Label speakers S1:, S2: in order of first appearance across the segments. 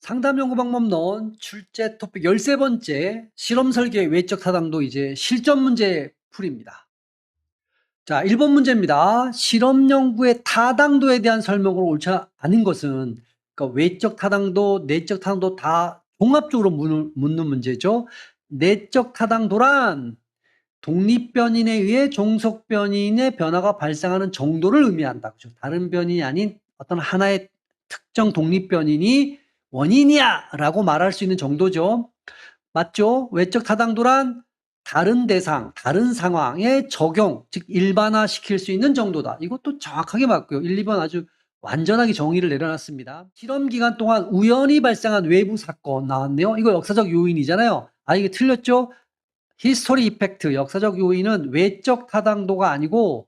S1: 상담 연구 방법론 출제 토픽 13번째 실험 설계 외적 타당도 이제 실전 문제 풀이입니다. 자, 1번 문제입니다. 실험 연구의 타당도에 대한 설명으로 옳지 않은 것은 그러니까 외적 타당도, 내적 타당도 다 종합적으로 묻는 문제죠. 내적 타당도란 독립변인에 의해 종속변인의 변화가 발생하는 정도를 의미한다. 그죠? 다른 변인이 아닌 어떤 하나의 특정 독립변인이 원인이야! 라고 말할 수 있는 정도죠. 맞죠? 외적 타당도란 다른 대상, 다른 상황에 적용, 즉 일반화시킬 수 있는 정도다. 이것도 정확하게 맞고요. 1, 2번 아주 완전하게 정의를 내려놨습니다. 실험 기간 동안 우연히 발생한 외부 사건 나왔네요. 이거 역사적 요인이잖아요. 아, 이게 틀렸죠? 히스토리 이펙트, 역사적 요인은 외적 타당도가 아니고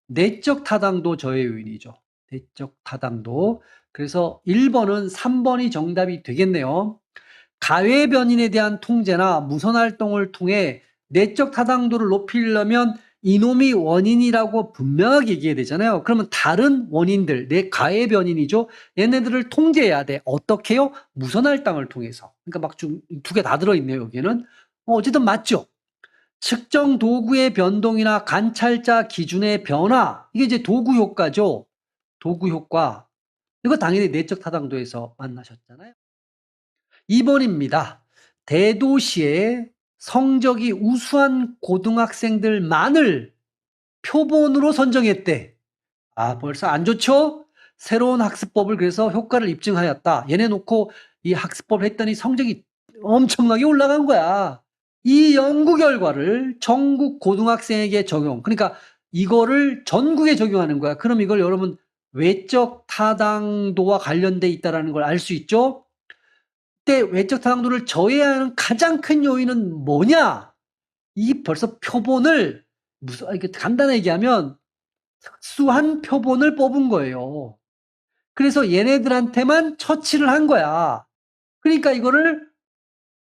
S1: 내적 타당도 저해 요인이죠. 내적 타당도. 그래서 1번은 3번이 정답이 되겠네요. 가외 변인에 대한 통제나 무선 활동을 통해 내적 타당도를 높이려면 이놈이 원인이라고 분명하게 얘기해야 되잖아요. 그러면 다른 원인들, 내 가외 변인이죠. 얘네들을 통제해야 돼. 어떻게요? 무선 활동을 통해서. 그러니까 막 좀 두 개 다 들어있네요. 여기는. 어쨌든 맞죠. 측정 도구의 변동이나 관찰자 기준의 변화. 이게 이제 도구 효과죠. 도구 효과. 이거 당연히 내적 타당도에서 만나셨잖아요. 2번입니다. 대도시에 성적이 우수한 고등학생들만을 표본으로 선정했대. 아, 벌써 안 좋죠? 새로운 학습법을 그래서 효과를 입증하였다. 얘네 놓고 이 학습법을 했더니 성적이 엄청나게 올라간 거야. 이 연구 결과를 전국 고등학생에게 적용. 그러니까 이거를 전국에 적용하는 거야. 그럼 이걸 여러분 외적 타당도와 관련돼 있다는 걸 알 수 있죠? 그때 외적 타당도를 저해하는 가장 큰 요인은 뭐냐? 이 벌써 표본을 이렇게 간단하게 얘기하면 특수한 표본을 뽑은 거예요. 그래서 얘네들한테만 처치를 한 거야. 그러니까 이거를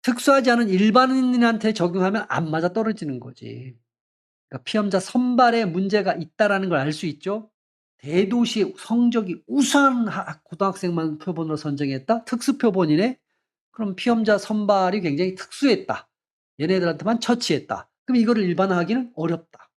S1: 특수하지 않은 일반인한테 적용하면 안 맞아 떨어지는 거지. 그러니까 피험자 선발에 문제가 있다라는 걸 알 수 있죠. 대도시 성적이 우수한 고등학생만 표본으로 선정했다? 특수 표본이네? 그럼 피험자 선발이 굉장히 특수했다. 얘네들한테만 처치했다. 그럼 이거를 일반화하기는 어렵다.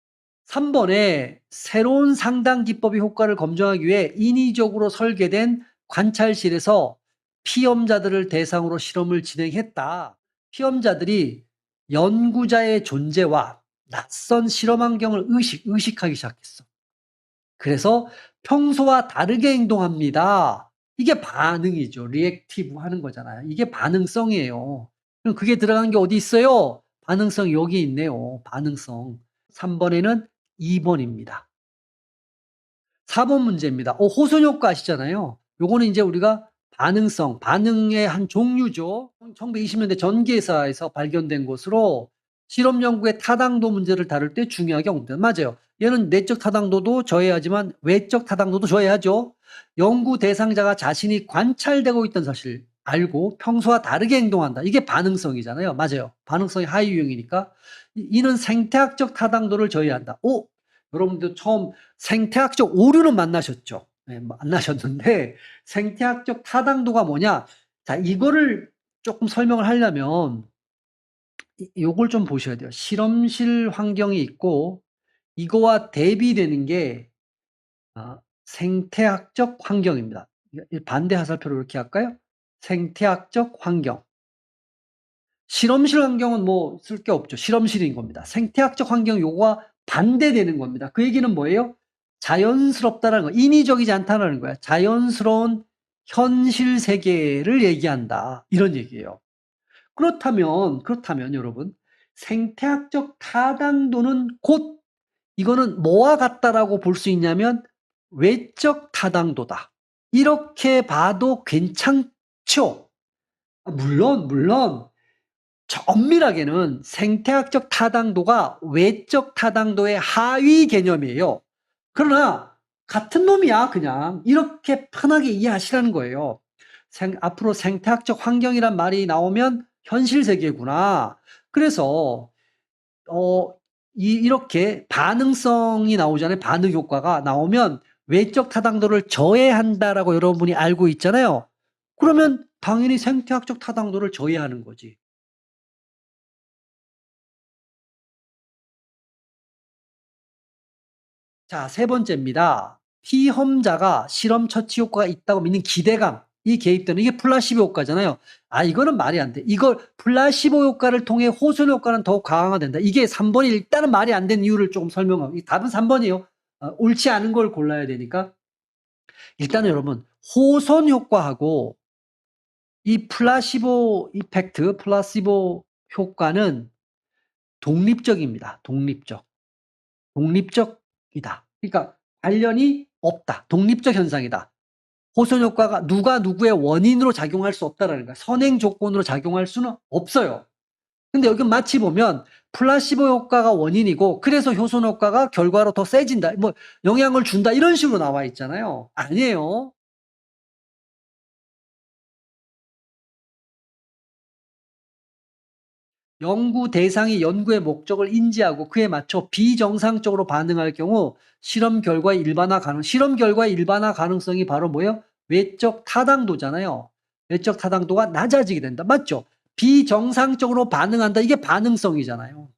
S1: 3번에 새로운 상당 기법의 효과를 검증하기 위해 인위적으로 설계된 관찰실에서 피험자들을 대상으로 실험을 진행했다. 피험자들이 연구자의 존재와 낯선 실험 환경을 의식하기 시작했어. 그래서 평소와 다르게 행동합니다. 이게 반응이죠. 리액티브 하는 거잖아요. 이게 반응성이에요. 그럼 그게 들어간 게 어디 있어요? 반응성 여기 있네요. 반응성. 3번에는 2번입니다. 4번 문제입니다. 호소 효과 아시잖아요. 요거는 이제 우리가 반응성, 반응의 한 종류죠. 1920년대 전기회사에서 발견된 것으로 실험 연구의 타당도 문제를 다룰 때 중요하게 언급됩니다. 맞아요. 얘는 내적 타당도도 저해하지만 외적 타당도도 저해하죠. 연구 대상자가 자신이 관찰되고 있던 사실 알고 평소와 다르게 행동한다. 이게 반응성이잖아요. 맞아요. 반응성이 하위 유형이니까. 이는 생태학적 타당도를 저해한다. 여러분들 처음 생태학적 오류는 만나셨죠? 네, 만나셨는데 생태학적 타당도가 뭐냐? 자, 이거를 조금 설명을 하려면 요걸 좀 보셔야 돼요. 실험실 환경이 있고 이거와 대비되는 게 생태학적 환경입니다. 반대 화살표로 이렇게 할까요? 생태학적 환경. 실험실 환경은 뭐 쓸 게 없죠. 실험실인 겁니다. 생태학적 환경 요거와 반대되는 겁니다. 그 얘기는 뭐예요? 자연스럽다라는 거, 인위적이지 않다라는 거야. 자연스러운 현실 세계를 얘기한다. 이런 얘기예요. 그렇다면 여러분, 생태학적 타당도는 곧 이거는 뭐와 같다라고 볼 수 있냐면 외적 타당도다. 이렇게 봐도 괜찮죠? 물론 엄밀하게는 생태학적 타당도가 외적 타당도의 하위 개념이에요. 그러나 같은 놈이야 그냥. 이렇게 편하게 이해하시라는 거예요. 앞으로 생태학적 환경이란 말이 나오면 현실 세계구나. 그래서 이렇게 반응성이 나오잖아요. 반응 효과가 나오면 외적 타당도를 저해한다라고 여러분이 알고 있잖아요. 그러면 당연히 생태학적 타당도를 저해하는 거지. 자, 세 번째입니다. 피험자가 실험 처치 효과가 있다고 믿는 기대감. 이 개입되는 이게 플라시보 효과잖아요. 아, 이거는 말이 안 돼. 이걸 플라시보 효과를 통해 호소력 효과는 더욱 강화된다. 이게 3번이 일단은 말이 안 되는 이유를 조금 설명하고. 이 답은 3번이에요. 옳지 않은 걸 골라야 되니까. 일단은 여러분, 호선 효과하고 이 플라시보 이펙트, 플라시보 효과는 독립적입니다. 독립적. 독립적이다. 그러니까 관련이 없다. 독립적 현상이다. 호선 효과가 누가 누구의 원인으로 작용할 수 없다라는 거야. 선행 조건으로 작용할 수는 없어요. 근데 여기 마치 보면 플라시보 효과가 원인이고 그래서 호선 효과가 결과로 더 세진다. 뭐 영향을 준다 이런 식으로 나와 있잖아요. 아니에요. 연구 대상이 연구의 목적을 인지하고 그에 맞춰 비정상적으로 반응할 경우 실험 결과의 일반화 실험 결과의 일반화 가능성이 바로 뭐예요? 외적 타당도잖아요. 외적 타당도가 낮아지게 된다. 맞죠? 비정상적으로 반응한다. 이게 반응성이잖아요.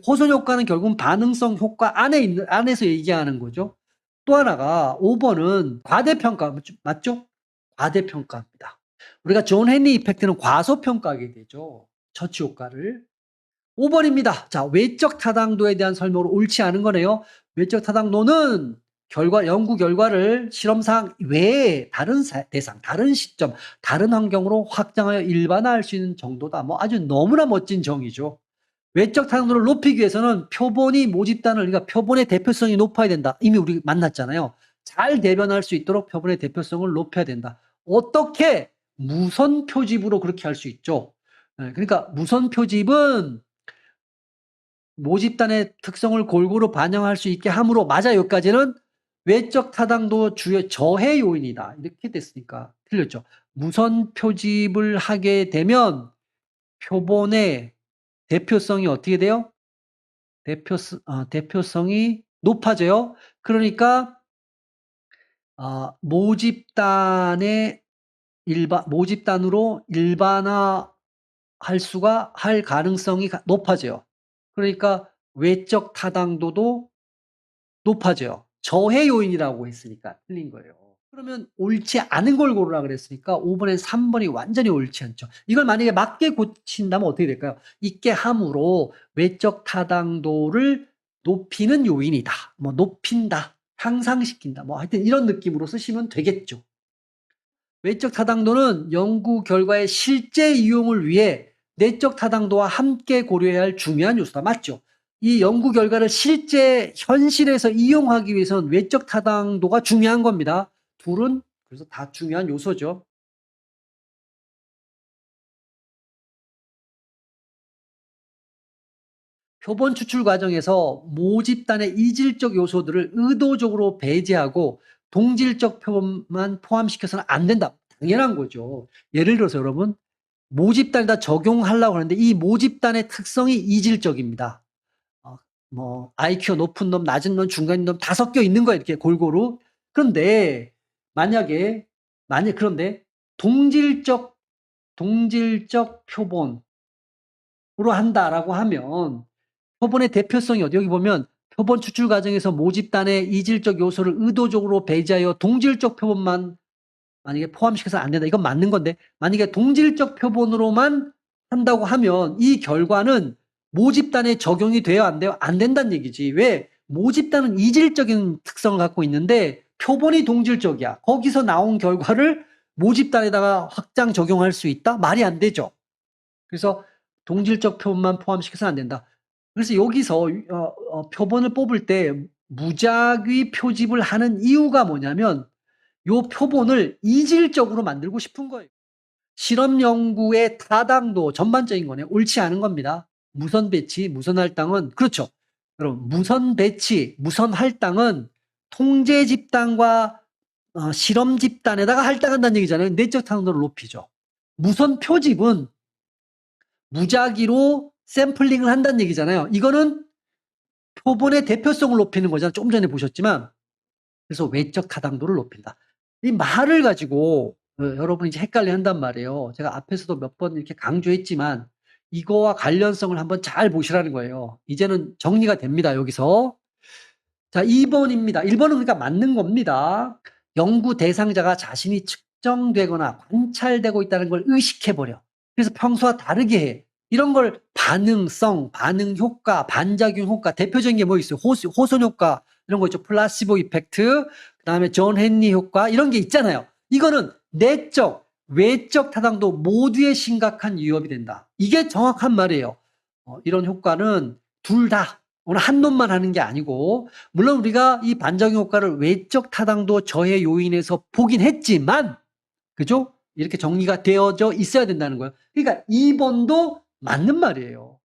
S1: 호선 효과는 결국은 반응성 효과 안에서 얘기하는 거죠. 또 하나가 5번은 과대평가 맞죠? 과대평가입니다. 우리가 존 헨리 이펙트는 과소평가하게 되죠. 처치 효과를. 5번입니다. 자, 외적 타당도에 대한 설명으로 옳지 않은 거네요. 외적 타당도는 연구 결과를 실험상 외에 다른 대상, 다른 시점, 다른 환경으로 확장하여 일반화할 수 있는 정도다. 뭐 아주 너무나 멋진 정의죠. 외적 타당도를 높이기 위해서는 표본이 모집단을, 그러니까 표본의 대표성이 높아야 된다. 이미 우리 만났잖아요. 잘 대변할 수 있도록 표본의 대표성을 높여야 된다. 어떻게? 무선 표집으로 그렇게 할 수 있죠. 그러니까 무선 표집은 모집단의 특성을 골고루 반영할 수 있게 함으로 맞아 여기까지는 외적 타당도 주요 저해 요인이다. 이렇게 됐으니까 틀렸죠. 무선 표집을 하게 되면 표본의 대표성이 어떻게 돼요? 대표성이 높아져요. 그러니까 모집단으로 일반화할 할 가능성이 높아져요. 그러니까 외적 타당도도 높아져요. 저해 요인이라고 했으니까 틀린 거예요. 그러면 옳지 않은 걸 고르라 그랬으니까 5번에 3번이 완전히 옳지 않죠. 이걸 만약에 맞게 고친다면 어떻게 될까요? 있게 함으로 외적 타당도를 높이는 요인이다. 뭐 높인다. 향상시킨다. 뭐 하여튼 이런 느낌으로 쓰시면 되겠죠. 외적 타당도는 연구 결과의 실제 이용을 위해 내적 타당도와 함께 고려해야 할 중요한 요소다. 맞죠? 이 연구 결과를 실제 현실에서 이용하기 위해서는 외적 타당도가 중요한 겁니다. 둘은 그래서 다 중요한 요소죠. 표본 추출 과정에서 모집단의 이질적 요소들을 의도적으로 배제하고 동질적 표본만 포함시켜서는 안 된다. 당연한 거죠. 예를 들어서 여러분 모집단에다 적용하려고 하는데 이 모집단의 특성이 이질적입니다. 뭐 IQ 높은 놈, 낮은 놈, 중간인 놈 다 섞여 있는 거예요. 이렇게 골고루. 그런데 그런데 동질적 표본으로 한다라고 하면 표본의 대표성이 여기 보면 표본 추출 과정에서 모집단의 이질적 요소를 의도적으로 배제하여 동질적 표본만 만약에 포함시켜서 안 된다. 이건 맞는 건데 만약에 동질적 표본으로만 한다고 하면 이 결과는 모집단에 적용이 돼요? 안 돼요? 안 된다는 얘기지. 왜? 모집단은 이질적인 특성을 갖고 있는데 표본이 동질적이야. 거기서 나온 결과를 모집단에다가 확장 적용할 수 있다? 말이 안 되죠. 그래서 동질적 표본만 포함시켜서 안 된다. 그래서 여기서 표본을 뽑을 때 무작위 표집을 하는 이유가 뭐냐면 요 표본을 이질적으로 만들고 싶은 거예요. 실험 연구의 타당도 전반적인 거네요. 옳지 않은 겁니다. 무선 배치, 무선 할당은 그렇죠. 여러분 무선 배치, 무선 할당은 통제 집단과 실험 집단에다가 할당한다는 얘기잖아요. 내적 타당도를 높이죠. 무선 표집은 무작위로 샘플링을 한다는 얘기잖아요. 이거는 표본의 대표성을 높이는 거잖아요. 조금 전에 보셨지만 그래서 외적 타당도를 높인다. 이 말을 가지고 여러분이 이제 헷갈려 한단 말이에요. 제가 앞에서도 몇 번 이렇게 강조했지만 이거와 관련성을 한번 잘 보시라는 거예요. 이제는 정리가 됩니다, 여기서. 자, 2번입니다. 1번은 그러니까 맞는 겁니다. 연구 대상자가 자신이 측정되거나 관찰되고 있다는 걸 의식해 버려. 그래서 평소와 다르게 해. 이런 걸 반응성, 반응 효과, 반작용 효과, 대표적인 게 뭐 있어요? 호손 효과, 이런 거 있죠. 플라시보 이펙트, 그다음에 존 헨리 효과, 이런 게 있잖아요. 이거는 내적, 외적 타당도 모두에 심각한 위협이 된다. 이게 정확한 말이에요. 이런 효과는 둘 다, 오늘 한 놈만 하는 게 아니고, 물론 우리가 이 반작용 효과를 외적 타당도 저해 요인에서 보긴 했지만, 그죠? 이렇게 정리가 되어져 있어야 된다는 거예요. 그러니까 2번도 맞는 말이에요.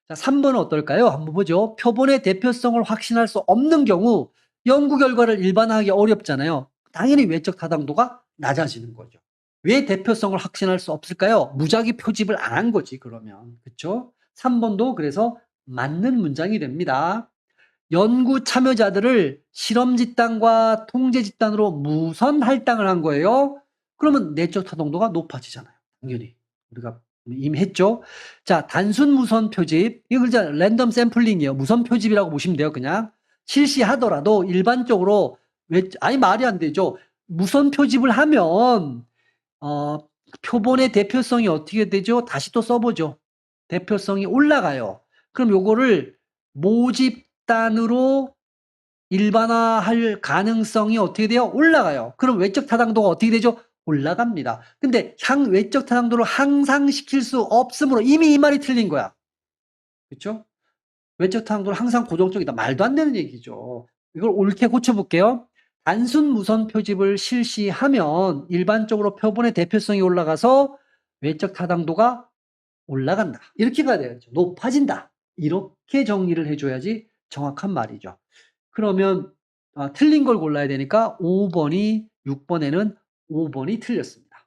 S1: 자, 3번은 어떨까요? 한번 보죠. 표본의 대표성을 확신할 수 없는 경우 연구 결과를 일반화하기 어렵잖아요. 당연히 외적 타당도가 낮아지는 거죠. 왜 대표성을 확신할 수 없을까요? 무작위 표집을 안 한 거지, 그러면. 그렇죠? 3번도 그래서 맞는 문장이 됩니다. 연구 참여자들을 실험 집단과 통제 집단으로 무선 할당을 한 거예요. 그러면 내적 타당도가 높아지잖아요. 당연히. 우리가 이미 했죠. 자, 단순 무선 표집. 이거 그냥 랜덤 샘플링이에요. 무선 표집이라고 보시면 돼요, 그냥. 실시하더라도 일반적으로 아니 말이 안 되죠. 무선 표집을 하면 표본의 대표성이 어떻게 되죠? 다시 또 써보죠. 대표성이 올라가요. 그럼 요거를 모집단으로 일반화할 가능성이 어떻게 돼요? 올라가요. 그럼 외적 타당도가 어떻게 되죠? 올라갑니다. 근데 외적 타당도를 향상시킬 수 없으므로 이미 이 말이 틀린 거야. 그렇죠? 외적 타당도는 항상 고정적이다. 말도 안 되는 얘기죠. 이걸 옳게 고쳐볼게요. 단순 무선 표집을 실시하면 일반적으로 표본의 대표성이 올라가서 외적 타당도가 올라간다. 이렇게 가야 되겠죠. 높아진다. 이렇게 정리를 해줘야지 정확한 말이죠. 그러면 틀린 걸 골라야 되니까 5번이 6번에는 5번이 틀렸습니다.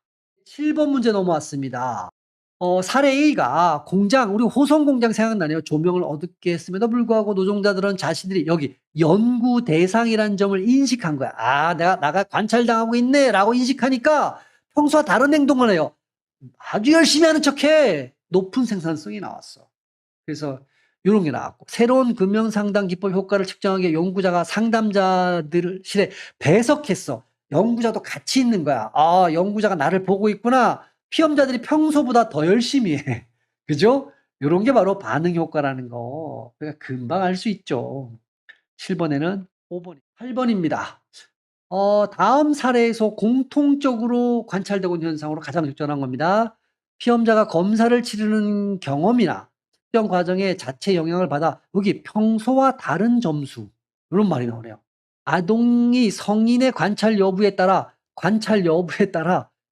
S1: 7번 문제 넘어왔습니다. 사례 A가 공장, 우리 호성 공장 생각나네요. 조명을 어둡게 했음에도 불구하고 노동자들은 자신들이 여기 연구 대상이라는 점을 인식한 거야. 아, 나가 관찰당하고 있네 라고 인식하니까 평소와 다른 행동을 해요. 아주 열심히 하는 척해. 높은 생산성이 나왔어. 그래서 이런 게 나왔고, 새로운 금융상담 기법 효과를 측정하기 위해 연구자가 상담자들 실에 배석했어. 연구자도 같이 있는 거야. 아, 연구자가 나를 보고 있구나. 피험자들이 평소보다 더 열심히 해. 그죠? 이런 게 바로 반응 효과라는 거. 그러니까 금방 알 수 있죠. 7번에는 5번, 8번입니다. 다음 사례에서 공통적으로 관찰되고 있는 현상으로 가장 적절한 겁니다. 피험자가 검사를 치르는 경험이나 특정 과정에 자체 영향을 받아 여기 평소와 다른 점수 이런 말이 나오네요. 아동이 성인의 관찰 여부에 따라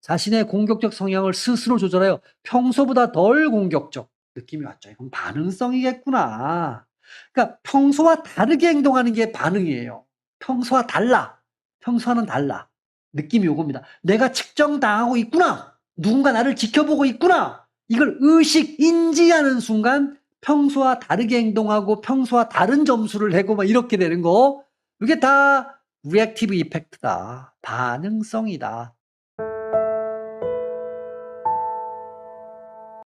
S1: 자신의 공격적 성향을 스스로 조절하여 평소보다 덜 공격적 느낌이 왔죠. 이건 반응성이겠구나. 그러니까 평소와 다르게 행동하는 게 반응이에요. 평소와 달라. 평소와는 달라. 느낌이 요겁니다. 내가 측정당하고 있구나. 누군가 나를 지켜보고 있구나. 이걸 인지하는 순간 평소와 다르게 행동하고 평소와 다른 점수를 내고 막 이렇게 되는 거. 이게 다 리액티브 이펙트다. 반응성이다.